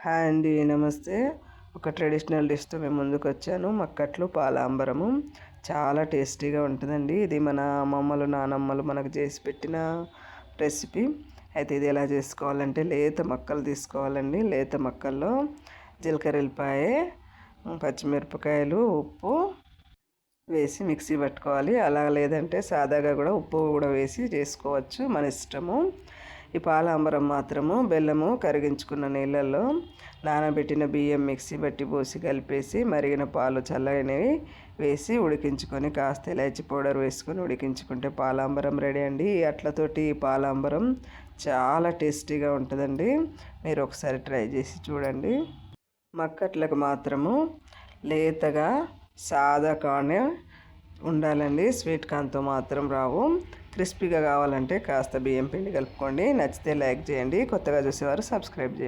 Hi అండి, నమస్తే. ఒక ట్రెడిషనల్ డిష్తో మేము ముందుకు వచ్చాను. మక్కట్లు పాలాంబరము చాలా టేస్టీగా ఉంటుందండి. ఇది మన అమ్మమ్మలు నానమ్మలు మనకు చేసి పెట్టిన రెసిపీ. అయితే ఇది ఎలా చేసుకోవాలంటే, లేత మక్కలు తీసుకోవాలండి. లేత మక్కల్లో జీలకర్ర, ఎల్లిపాయ, పచ్చిమిరపకాయలు, ఉప్పు వేసి మిక్సీ పట్టుకోవాలి. అలా లేదంటే సాదాగా కూడా ఉప్పు కూడా వేసి చేసుకోవచ్చు, మన ఇష్టము. ఈ పాలాంబరం మాత్రము బెల్లము కరిగించుకున్న నీళ్ళల్లో నానబెట్టిన బియ్యం మిక్సీ బట్టి పోసి కలిపేసి మరిగిన పాలు చల్లనివి వేసి ఉడికించుకొని కాస్త ఇలాచి పౌడర్ వేసుకొని ఉడికించుకుంటే పాలాంబరం రెడీ అండి. అట్లతోటి పాలాంబరం చాలా టేస్టీగా ఉంటుందండి. మీరు ఒకసారి ట్రై చేసి చూడండి. మక్కట్లకు మాత్రము లేతగా సాదా కార్న్ ఉండాలండి. స్వీట్ కార్న్తో మాత్రం రావు. క్రిస్పీగా కావాలంటే కాస్త బియ్యం పిండి కలుపుకోండి. నచ్చితే లైక్ చేయండి. కొత్తగా చూసేవారు సబ్స్క్రైబ్ చేయండి.